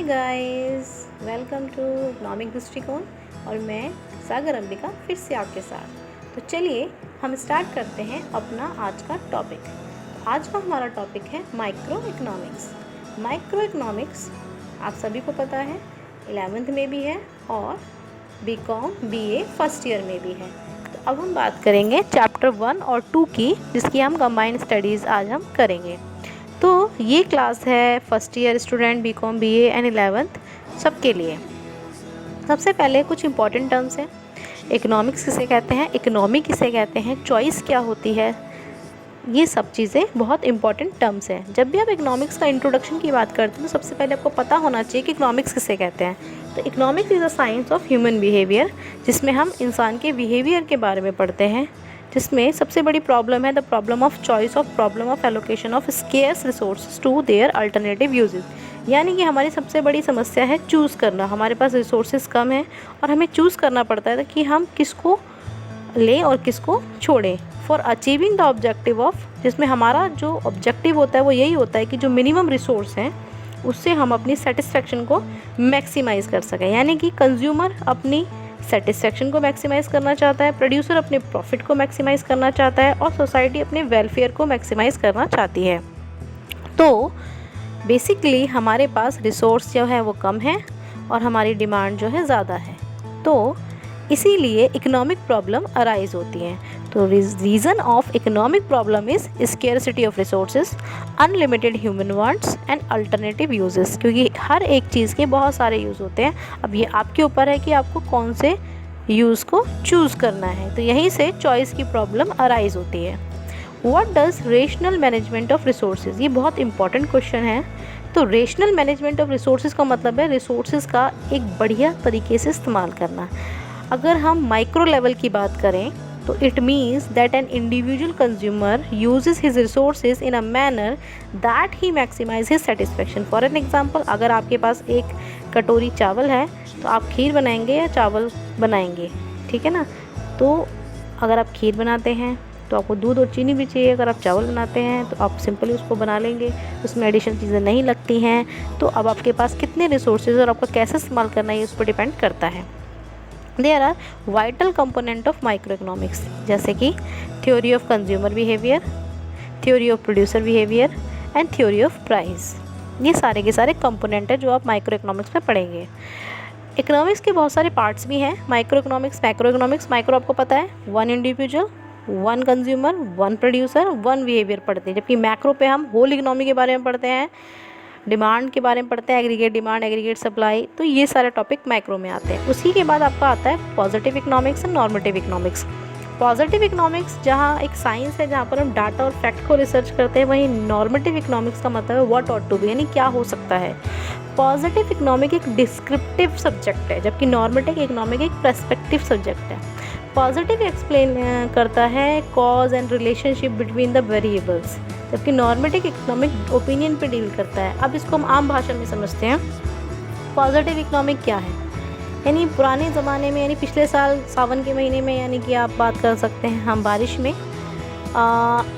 Guys, welcome to economic दृष्टिकोण। और मैं सागर अंबिका फिर से आपके साथ। तो चलिए हम स्टार्ट करते हैं अपना आज का टॉपिक। आज का हमारा टॉपिक है माइक्रो इकोनॉमिक्स। माइक्रो इकोनॉमिक्स आप सभी को पता है 11th में भी है और बीकॉम बीए फर्स्ट ईयर में भी है। तो अब हम बात करेंगे चैप्टर 1 और 2 की, जिसकी हम कंबाइंड स्टडीज़ आज हम करेंगे। तो ये क्लास है first year student BCom BA and 11th सबके लिए। सबसे पहले कुछ इंपॉर्टेंट टर्म्स हैं। इकोनॉमिक्स किसे कहते हैं, इकोनॉमी किसे कहते हैं, चॉइस क्या होती है, ये सब चीज़ें बहुत इंपॉर्टेंट टर्म्स हैं। जब भी आप इकोनॉमिक्स का इंट्रोडक्शन की बात करते हैं तो सबसे पहले आपको पता होना चाहिए कि इकोनॉमिक्स किसे कहते हैं। तो economics is a science of human behaviour, जिसमें हम इंसान के बिहेवियर के बारे में पढ़ते हैं, जिसमें सबसे बड़ी प्रॉब्लम है the problem of choice of problem of allocation of scarce resources to their alternative uses. यानी कि हमारी सबसे बड़ी समस्या है चूज़ करना। हमारे पास रिसोर्सेज कम हैं और हमें चूज़ करना पड़ता है कि हम किसको लें और किसको छोड़ें for achieving the objective of, जिसमें हमारा जो ऑब्जेक्टिव होता है वो यही होता है कि जो मिनिमम रिसोर्स हैं उससे हम अपनी सेटिस्फेक्शन को मैक्सिमाइज़ कर सकें। यानी कि कंज्यूमर अपनी सेटिस्फेक्शन को मैक्सिमाइज़ करना चाहता है, प्रोड्यूसर अपने प्रॉफिट को मैक्सिमाइज़ करना चाहता है और सोसाइटी अपने वेलफेयर को मैक्सिमाइज़ करना चाहती है। तो बेसिकली हमारे पास रिसोर्स जो है वो कम है और हमारी डिमांड जो है ज़्यादा है, तो इसीलिए इकोनॉमिक प्रॉब्लम अराइज होती हैं। तो reason of economic problem is scarcity of resources, unlimited human wants and alternative uses, क्योंकि हर एक चीज़ के बहुत सारे यूज़ होते हैं। अब ये आपके ऊपर है कि आपको कौन से यूज़ को चूज़ करना है, तो यहीं से चॉइस की प्रॉब्लम अराइज होती है। What does rational management of resources, ये बहुत इंपॉर्टेंट क्वेश्चन है। तो रेशनल मैनेजमेंट ऑफ रिसोर्सेज का मतलब है रिसोर्सेज का एक बढ़िया तरीके से इस्तेमाल करना। अगर हम माइक्रो लेवल की बात करें तो it means that an individual consumer uses his resources in a manner that he maximises his satisfaction. For an example, अगर आपके पास एक कटोरी चावल है तो आप खीर बनाएंगे या चावल बनाएंगे, ठीक है ना। तो अगर आप खीर बनाते हैं तो आपको दूध और चीनी भी चाहिए। अगर आप चावल बनाते हैं तो आप सिंपली उसको बना लेंगे, उसमें एडिशनल चीज़ें नहीं लगती हैं। तो अब आपके पास कितने रिसोर्सेज और आपका कैसे इस्तेमाल करना है, ये उस पर डिपेंड करता है। There are vital component of micro economics, जैसे कि theory of consumer behaviour, theory of producer behaviour and theory of price. ये सारे के सारे कंपोनेंट है जो आप माइक्रो इकोनॉमिक्स में पढ़ेंगे। इकोनॉमिक्स के बहुत सारे पार्ट्स भी हैं। Micro economics, macro economics. Micro आपको पता है one individual, one consumer, one producer, one behaviour पढ़ते हैं, जबकि मैक्रो पे हम होल इकोनॉमी के बारे में पढ़ते हैं, डिमांड के बारे में पढ़ते हैं, एग्रीगेट डिमांड, एग्रीगेट सप्लाई। तो ये सारे टॉपिक मैक्रो में आते हैं। उसी के बाद आपका आता है positive economics and normative economics. Positive economics जहाँ एक साइंस है, जहाँ पर हम डाटा और फैक्ट को रिसर्च करते हैं, वहीं नॉर्मेटिव इकोनॉमिक्स का मतलब है व्हाट ऑट टू बी, यानी क्या हो सकता है। पॉजिटिव इकोनॉमिक एक डिस्क्रिप्टिव सब्जेक्ट है, जबकि नॉर्मेटिव इकोनॉमिक एक पर्सपेक्टिव सब्जेक्ट है। पॉजिटिव एक्सप्लेन करता है cause and relationship between the variables, जबकि नॉर्मेटिव इकोनॉमिक ओपिनियन पे डील करता है। अब इसको हम आम भाषा में समझते हैं। पॉजिटिव इकोनॉमिक क्या है, यानी पुराने ज़माने में, यानी पिछले साल सावन के महीने में, यानी कि आप बात कर सकते हैं हम बारिश में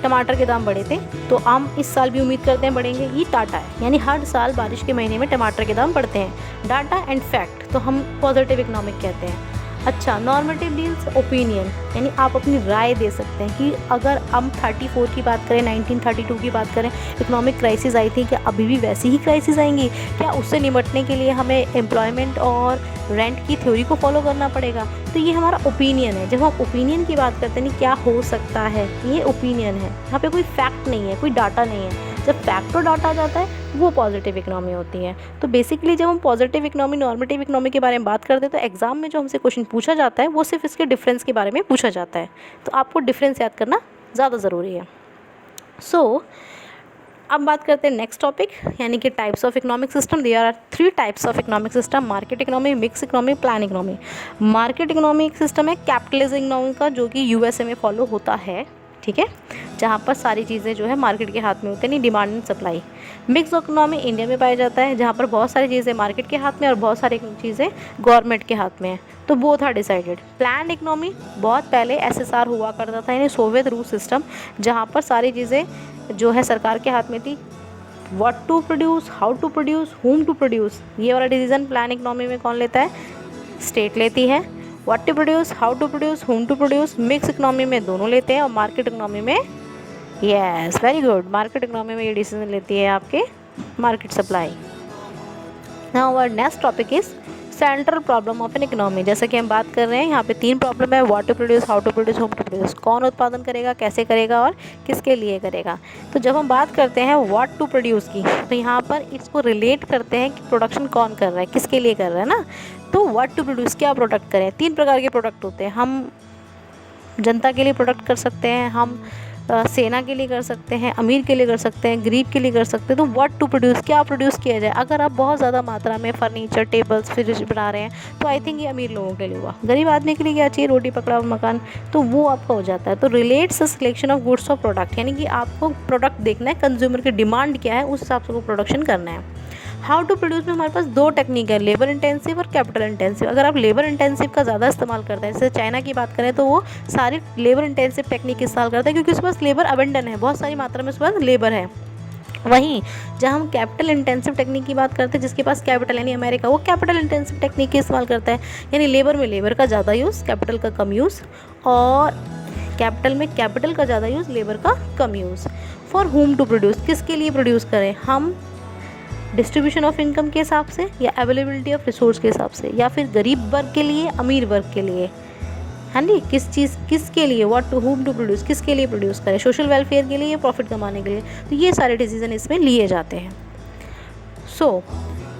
टमाटर के दाम बढ़े थे, तो हम इस साल भी उम्मीद करते हैं बढ़ेंगे। ये डाटा है, यानी हर साल बारिश के महीने में टमाटर के दाम बढ़ते हैं। डाटा एंड फैक्ट, तो हम पॉजिटिव इकोनॉमिक कहते हैं। अच्छा, नॉर्मेटिव डील्स ओपिनियन, यानी आप अपनी राय दे सकते हैं कि अगर हम 34 की बात करें, 1932 की बात करें, इकोनॉमिक क्राइसिस आई थी, क्या अभी भी वैसी ही क्राइसिस आएंगी, क्या उससे निपटने के लिए हमें एम्प्लॉयमेंट और रेंट की थ्योरी को फॉलो करना पड़ेगा। तो ये हमारा ओपिनियन है। जब हम ओपिनियन की बात करते हैं क्या हो सकता है, ये ओपिनियन है, यहाँ पे कोई फैक्ट नहीं है, कोई डाटा नहीं है। जब फैक्ट और डाटा आ जाता है वो पॉजिटिव इकोनॉमी होती है। तो बेसिकली जब हम पॉजिटिव इकोनॉमी, नॉर्मेटिव इकोनॉमी के बारे में बात करते हैं तो एग्जाम में जो हमसे क्वेश्चन पूछा जाता है वो सिर्फ इसके डिफरेंस के बारे में पूछा जाता है, तो आपको डिफरेंस याद करना ज़्यादा ज़रूरी है। सो अब बात करते हैं नेक्स्ट टॉपिक, यानी कि types of economic system. There are 3 types of economic system, market economy, mix economy, plan economy. Market economic system है कैपिटलिज्म इकोनॉमी का, जो कि यूएसए में फॉलो होता है, ठीक है, जहाँ पर सारी चीज़ें जो है मार्केट के हाथ में होती है, नहीं demand and supply. Mix economy India में पाया जाता है, जहाँ पर बहुत सारी चीज़ें मार्केट के हाथ में और बहुत सारी चीज़ें गवर्नमेंट के हाथ में है, तो both are decided. Plan economy बहुत पहले एसएसआर हुआ करता था, यानी सोवियत रूस सिस्टम, जहाँ पर सारी चीज़ें जो है सरकार के हाथ में थी, what to produce, how to produce, whom to produce, ये वाला डिसीजन प्लान इकोनॉमी में कौन लेता है? स्टेट लेती है। What to produce, how to produce, whom to produce mix economy में दोनों लेते हैं, और मार्केट इकोनॉमी में, yes very good, market economy में ये डिसीजन लेती है आपके market supply. Now our next topic is central problem of an economy. जैसे कि हम बात कर रहे हैं, यहाँ पे 3 प्रॉब्लम है, what to produce, how to produce, whom to produce. कौन उत्पादन करेगा, कैसे करेगा और किसके लिए करेगा। तो जब हम बात करते हैं व्हाट टू प्रोड्यूस की, तो यहाँ पर इसको रिलेट करते हैं कि प्रोडक्शन कौन कर रहा है, किसके लिए कर रहा है ना। तो व्हाट टू प्रोड्यूस, क्या प्रोडक्ट करें। 3 प्रकार के प्रोडक्ट होते हैं। हम जनता के लिए प्रोडक्ट कर सकते हैं, हम सेना के लिए कर सकते हैं, अमीर के लिए कर सकते हैं, गरीब के लिए कर सकते हैं। तो व्हाट टू प्रोड्यूस, क्या प्रोड्यूस किया जाए। अगर आप बहुत ज़्यादा मात्रा में फर्नीचर, टेबल्स, फ्रिज बना रहे हैं तो आई थिंक ये अमीर लोगों के लिए हुआ। गरीब आदमी के लिए क्या चाहिए, रोटी पकड़ा मकान, तो वो आपका हो जाता है। तो रिलेट्स सिलेक्शन ऑफ गुड्स और प्रोडक्ट, यानी कि आपको प्रोडक्ट देखना है, कंज्यूमर की डिमांड क्या है, उस हिसाब से वो प्रोडक्शन करना है। हाउ टू प्रोड्यूस में हमारे पास 2 टेक्निक है, लेबर इंटेंसिव और कैपिटल इंटेंसिव। अगर आप लेबर इंटेंसिव का ज़्यादा इस्तेमाल करते हैं, जैसे चाइना की बात करें तो वो सारी लेबर इंटेंसिव टेक्निक इस्तेमाल करते हैं, क्योंकि उसके पास लेबर अबंडन है, बहुत सारी मात्रा में उसके पास लेबर है। वहीं जहाँ हम कैपिटल इंटेंसिव टेक्निक की बात करते हैं, जिसके पास कैपिटल यानी अमेरिका, वो कैपिटल इंटेंसिव टेक्निक का इस्तेमाल करता है, यानी लेबर में लेबर का ज़्यादा यूज़, कैपिटल का कम यूज़, और कैपिटल में कैपिटल का ज़्यादा यूज़, लेबर का कम use. For home to produce, किसके लिए प्रोड्यूस करें हम, डिस्ट्रीब्यूशन ऑफ इनकम के हिसाब से, या अवेलेबिलिटी ऑफ रिसोर्स के हिसाब से, या फिर गरीब वर्ग के लिए, अमीर वर्ग के लिए, हाँ जी, किसके लिए, what to whom to produce, किसके लिए प्रोड्यूस करें, सोशल वेलफेयर के लिए, प्रॉफिट कमाने के लिए। तो ये सारे डिसीजन इसमें लिए जाते हैं। सो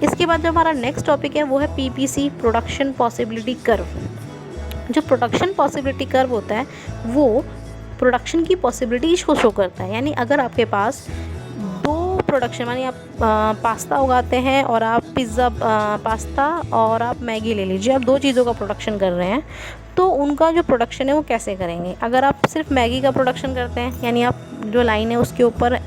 इसके बाद जो हमारा नेक्स्ट टॉपिक है वो है PPC, प्रोडक्शन पॉसिबिलिटी कर्व। जो प्रोडक्शन पॉसिबिलिटी कर्व होता है वो प्रोडक्शन की पॉसिबिलिटीज को शो करता है। यानी अगर आपके पास 2 प्रोडक्शन, मानी आप पास्ता उगाते हैं और आप पिज़्ज़ा, पास्ता और आप मैगी ले लीजिए, आप 2 चीज़ों का प्रोडक्शन कर रहे हैं, तो उनका जो प्रोडक्शन है वो कैसे करेंगे। अगर आप सिर्फ मैगी का प्रोडक्शन करते हैं, यानी आप जो लाइन है उसके ऊपर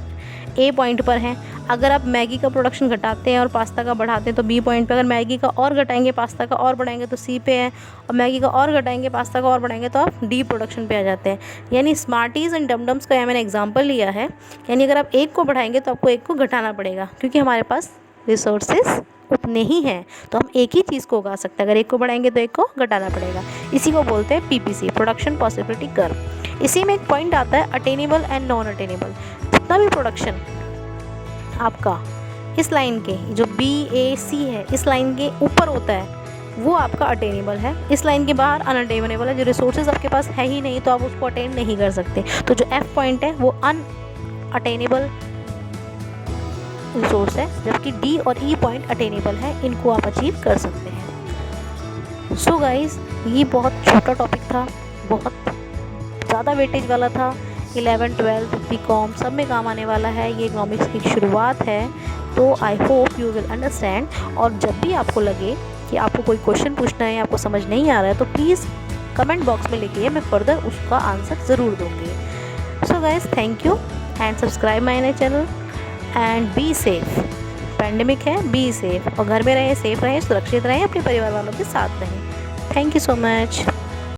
A पॉइंट पर हैं, अगर आप मैगी का प्रोडक्शन घटाते हैं और पास्ता का बढ़ाते हैं तो B पॉइंट पे, अगर मैगी का और घटाएंगे पास्ता का और बढ़ाएंगे तो C पे है, और मैगी का और घटाएंगे पास्ता का और बढ़ाएंगे तो आप D प्रोडक्शन पे आ जाते हैं। यानी स्मार्टीज़ एंड डमडम्स का मैंने एग्जांपल लिया है, यानी अगर आप एक को बढ़ाएंगे तो आपको एक को घटाना पड़ेगा, क्योंकि हमारे पास रिसोर्सेज उतने ही हैं, तो हम एक ही चीज़ को उगा सकते हैं। अगर एक को बढ़ाएंगे तो एक को घटाना पड़ेगा। इसी को बोलते हैं PPC, प्रोडक्शन पॉसिबिलिटी कर्व। इसी में एक पॉइंट आता है अटेनेबल एंड नॉन अटेनेबल। जितना भी प्रोडक्शन आपका इस लाइन के, जो BAC है, इस लाइन के ऊपर होता है वो आपका अटेनेबल है। इस लाइन के बाहर अनअटेनेबल है। जो रिसोर्सेज आपके पास है ही नहीं तो आप उसको अटेन नहीं कर सकते। तो जो F पॉइंट है वो अनअटेनेबल रिसोर्स है, जबकि D और E पॉइंट अटेनेबल है, इनको आप अचीव कर सकते हैं। सो गाइज, ये बहुत छोटा टॉपिक था, बहुत ज़्यादा वेटेज वाला था। 11th 12th BCom सब में काम आने वाला है। ये इकोनॉमिक्स की शुरुआत है, तो I hope you will understand. और जब भी आपको लगे कि आपको कोई क्वेश्चन पूछना है, आपको समझ नहीं आ रहा है, तो प्लीज़ कमेंट बॉक्स में लिखिए, मैं फर्दर उसका आंसर ज़रूर दूँगी। So guys, thank you and subscribe my channel and be safe. Pandemic है, बी सेफ, और घर में रहें, सेफ रहें, सुरक्षित रहें, अपने परिवार वालों के साथ रहें। Thank you so much.